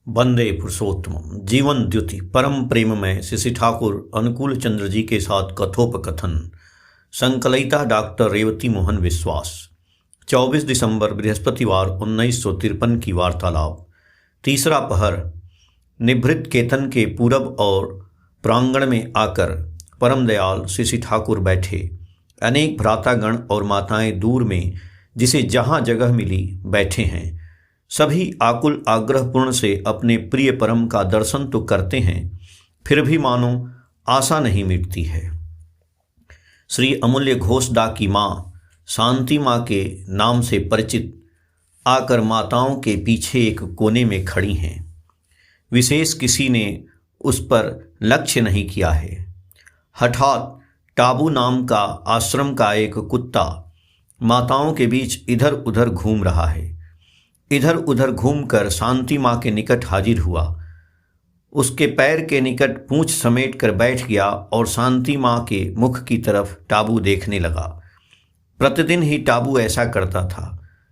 वंदे पुरुषोत्तम। जीवन द्युति परम प्रेम में श्री ठाकुर अनुकूल चंद्र जी के साथ कथोपकथन। संकलिता डॉक्टर रेवती मोहन विश्वास। 24 दिसंबर बृहस्पतिवार 1953 की वार्तालाप। तीसरा पहर। निभृत केतन के पूरब और प्रांगण में आकर परम दयाल श्री ठाकुर बैठे। अनेक भ्रातागण और माताएं दूर में जिसे जहाँ जगह मिली बैठे हैं। सभी आकुल आग्रहपूर्ण से अपने प्रिय परम का दर्शन तो करते हैं, फिर भी मानो आशा नहीं मिटती है। श्री अमूल्य घोषडा की माँ शांति माँ के नाम से परिचित आकर माताओं के पीछे एक कोने में खड़ी हैं। विशेष किसी ने उस पर लक्ष्य नहीं किया है। हठात टाबू नाम का आश्रम का एक कुत्ता माताओं के बीच इधर उधर घूम रहा है। इधर उधर घूमकर शांति माँ के निकट हाजिर हुआ। उसके पैर के निकट पूंछ समेट कर बैठ गया और शांति माँ के मुख की तरफ टाबू देखने लगा। प्रतिदिन ही टाबू ऐसा करता था।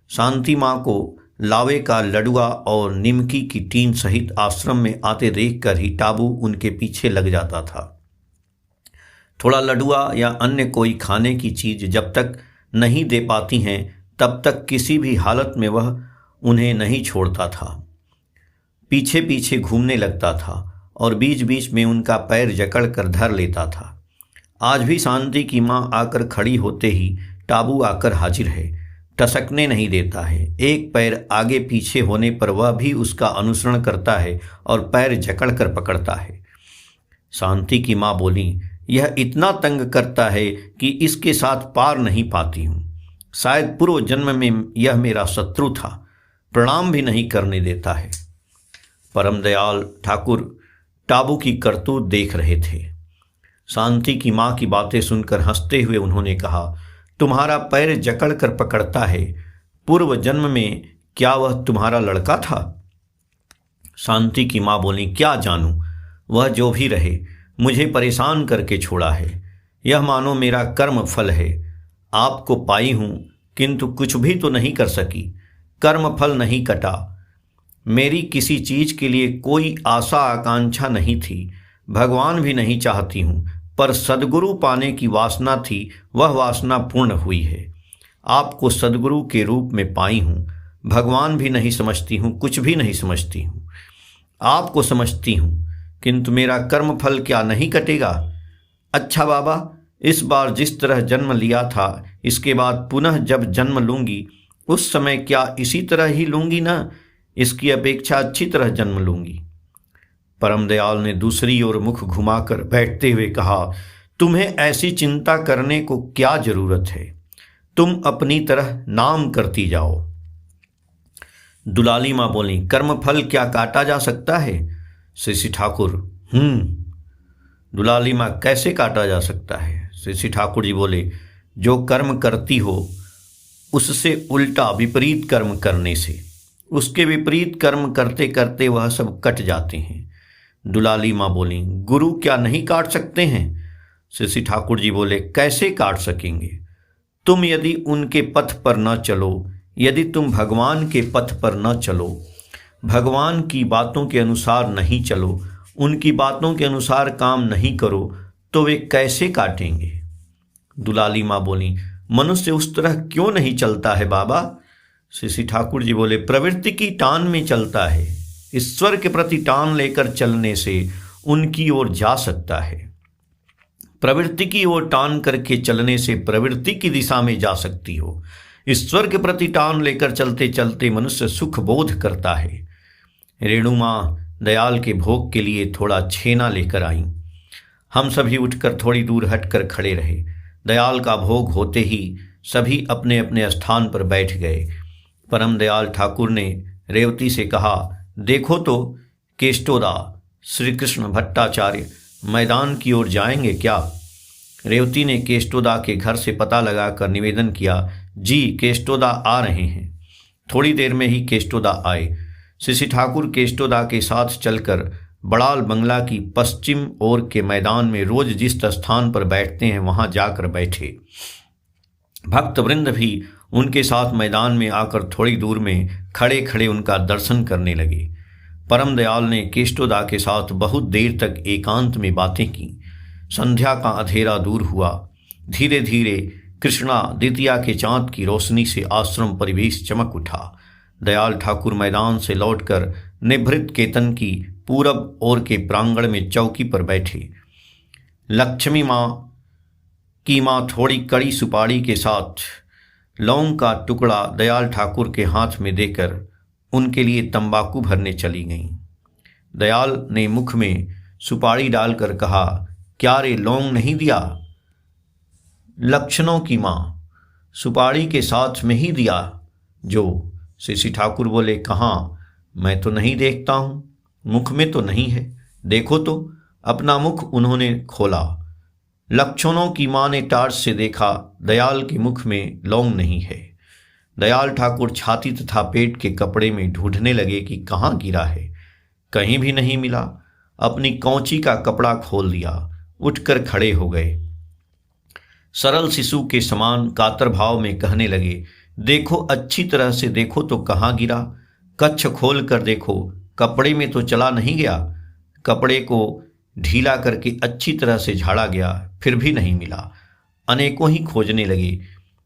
शांति माँ को लावे का लडुआ और निमकी की टीन सहित आश्रम में आते देखकर ही टाबू उनके पीछे लग जाता था। थोड़ा लडुआ या अन्य कोई खाने की चीज जब तक नहीं दे पाती हैं तब तक किसी भी हालत में वह उन्हें नहीं छोड़ता था। पीछे पीछे घूमने लगता था और बीच बीच में उनका पैर जकड़ कर धर लेता था। आज भी शांति की माँ आकर खड़ी होते ही टाबू आकर हाजिर है। टसकने नहीं देता है। एक पैर आगे पीछे होने पर वह भी उसका अनुसरण करता है और पैर जकड़ कर पकड़ता है। शांति की माँ बोली, यह इतना तंग करता है कि इसके साथ पार नहीं पाती हूँ। शायद पूर्व जन्म में यह मेरा शत्रु था, प्रणाम भी नहीं करने देता है। परम दयाल ठाकुर टाबू की करतूत देख रहे थे। शांति की माँ की बातें सुनकर हंसते हुए उन्होंने कहा, तुम्हारा पैर जकड़ कर पकड़ता है, पूर्व जन्म में क्या वह तुम्हारा लड़का था? शांति की माँ बोली, क्या जानूं, वह जो भी रहे मुझे परेशान करके छोड़ा है। यह मानो मेरा कर्म फल है। आपको पाई हूँ किंतु कुछ भी तो नहीं कर सकी। कर्म फल नहीं कटा। मेरी किसी चीज के लिए कोई आशा आकांक्षा नहीं थी। भगवान भी नहीं चाहती हूँ, पर सद्गुरु पाने की वासना थी, वह वासना पूर्ण हुई है। आपको सद्गुरु के रूप में पाई हूँ। भगवान भी नहीं समझती हूँ, कुछ भी नहीं समझती हूँ। आपको समझती हूँ किंतु मेरा कर्म फल क्या नहीं कटेगा? अच्छा बाबा, इस बार जिस तरह जन्म लिया था, इसके बाद पुनः जब जन्म लूंगी उस समय क्या इसी तरह ही लूंगी ना? इसकी अपेक्षा अच्छी तरह जन्म लूंगी। परम दयाल ने दूसरी ओर मुख घुमाकर बैठते हुए कहा, तुम्हें ऐसी चिंता करने को क्या जरूरत है? तुम अपनी तरह नाम करती जाओ। दुलाली माँ बोली, कर्म फल क्या काटा जा सकता है? श्री ठाकुर, दुलाली माँ, कैसे काटा जा सकता है? श्री ठाकुर जी बोले, जो कर्म करती हो उससे उल्टा विपरीत कर्म करने से, उसके विपरीत कर्म करते करते वह सब कट जाते हैं। दुलाली माँ बोली, गुरु क्या नहीं काट सकते हैं? श्री ठाकुर जी बोले, कैसे काट सकेंगे? तुम यदि उनके पथ पर न चलो, यदि तुम भगवान के पथ पर न चलो, भगवान की बातों के अनुसार नहीं चलो, उनकी बातों के अनुसार काम नहीं करो, तो वे कैसे काटेंगे? दुलाली माँ बोली, मनुष्य उस तरह क्यों नहीं चलता है बाबा? श्री ठाकुर जी बोले, प्रवृत्ति की टान में चलता है। ईश्वर के प्रति टान लेकर चलने से उनकी ओर जा सकता है। प्रवृत्ति की ओर टान करके चलने से प्रवृत्ति की दिशा में जा सकती हो। ईश्वर के प्रति टान लेकर चलते चलते मनुष्य सुख बोध करता है। रेणु माँ दयाल के भोग के लिए थोड़ा छेना लेकर आई। हम सभी उठकर थोड़ी दूर हटकर खड़े रहे। दयाल का भोग होते ही सभी अपने अपने स्थान पर बैठ गए। परम दयाल ठाकुर ने रेवती से कहा, देखो तो केष्टोदा श्री कृष्ण भट्टाचार्य मैदान की ओर जाएंगे क्या? रेवती ने केष्टोदा के घर से पता लगाकर निवेदन किया, जी केष्टोदा आ रहे हैं। थोड़ी देर में ही केष्टोदा आए। श्री ठाकुर केष्टोदा के साथ चलकर बड़ाल बंगला की पश्चिम ओर के मैदान में रोज जिस स्थान पर बैठते हैं वहां जाकर बैठे। भक्त वृंद भी उनके साथ मैदान में आकर थोड़ी दूर में खड़े खड़े उनका दर्शन करने लगे। परम दयाल ने केष्टोदा के साथ बहुत देर तक एकांत में बातें की। संध्या का अंधेरा दूर हुआ। धीरे धीरे कृष्णा द्वितीया के चाँद की रोशनी से आश्रम परिवेश चमक उठा। दयाल ठाकुर मैदान से लौटकर निभृत केतन की पूरब ओर के प्रांगण में चौकी पर बैठे। लक्ष्मी माँ की माँ थोड़ी कड़ी सुपारी के साथ लौंग का टुकड़ा दयाल ठाकुर के हाथ में देकर उनके लिए तंबाकू भरने चली गईं। दयाल ने मुख में सुपारी डालकर कहा, क्या रे लौंग नहीं दिया? लक्षणों की माँ, सुपारी के साथ में ही दिया जो। शिशि ठाकुर बोले, कहाँ? मैं तो नहीं देखता हूँ, मुख में तो नहीं है, देखो तो। अपना मुख उन्होंने खोला। लक्षणों की माँ ने टार्च से देखा, दयाल के मुख में लौंग नहीं है। दयाल ठाकुर छाती तथा पेट के कपड़े में ढूंढने लगे कि कहाँ गिरा है। कहीं भी नहीं मिला। अपनी कौंची का कपड़ा खोल दिया, उठकर खड़े हो गए। सरल शिशु के समान कातर भाव में कहने लगे, देखो, अच्छी तरह से देखो तो कहाँ गिरा। कच्छ खोल कर देखो, कपड़े में तो चला नहीं गया। कपड़े को ढीला करके अच्छी तरह से झाड़ा गया, फिर भी नहीं मिला। अनेकों ही खोजने लगे।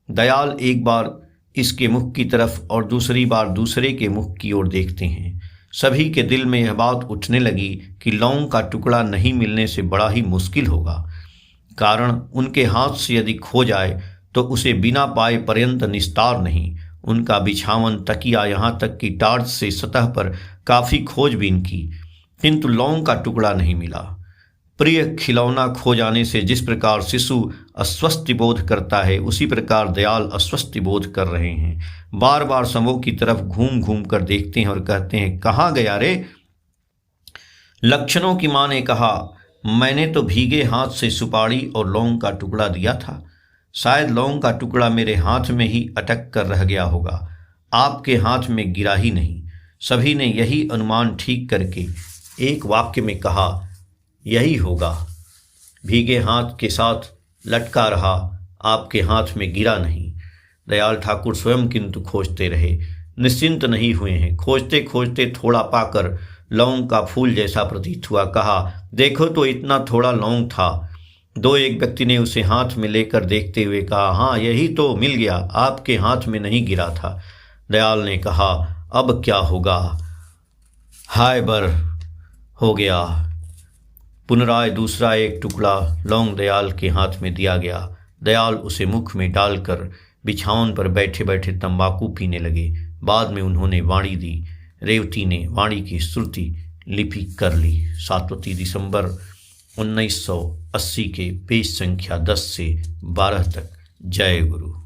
दयाल एक बार इसके मुख की तरफ और दूसरी बार दूसरे के मुख की ओर देखते हैं। सभी के दिल में यह बात उठने लगी कि लौंग का टुकड़ा नहीं मिलने से बड़ा ही मुश्किल होगा। कारण उनके हाथ से यदि खो जाए तो उसे बिना पाए पर्यंत निस्तार नहीं। उनका बिछावन, तकिया, यहाँ तक कि टार्च से सतह पर काफ़ी खोजबीन की, किंतु लौंग का टुकड़ा नहीं मिला। प्रिय खिलौना खो जाने से जिस प्रकार शिशु अस्वस्थ बोध करता है, उसी प्रकार दयाल अस्वस्थ बोध कर रहे हैं। बार बार शवों की तरफ घूम घूम कर देखते हैं और कहते हैं, कहाँ गया रे? लक्षणों की माँ ने कहा, मैंने तो भीगे हाथ से सुपारी और लौंग का टुकड़ा दिया था। शायद लौंग का टुकड़ा मेरे हाथ में ही अटक कर रह गया होगा, आपके हाथ में गिरा ही नहीं। सभी ने यही अनुमान ठीक करके एक वाक्य में कहा, यही होगा। भीगे हाथ के साथ लटका रहा, आपके हाथ में गिरा नहीं। दयाल ठाकुर स्वयं किंतु खोजते रहे, निश्चिंत नहीं हुए हैं। खोजते खोजते थोड़ा पाकर लौंग का फूल जैसा प्रतीत हुआ। कहा, देखो तो इतना थोड़ा लौंग था। दो एक व्यक्ति ने उसे हाथ में लेकर देखते हुए कहा, हाँ यही तो मिल गया, आपके हाथ में नहीं गिरा था। दयाल ने कहा, अब क्या होगा? हाय बर हो गया। पुनराय दूसरा एक टुकड़ा लौंग दयाल के हाथ में दिया गया। दयाल उसे मुख में डालकर बिछावन पर बैठे बैठे तंबाकू पीने लगे। बाद में उन्होंने वाणी दी। रेवती ने वाणी की श्रुति लिपि कर ली। 7 दिसंबर 1980 के पेज संख्या 10 से 12 तक। जय गुरु।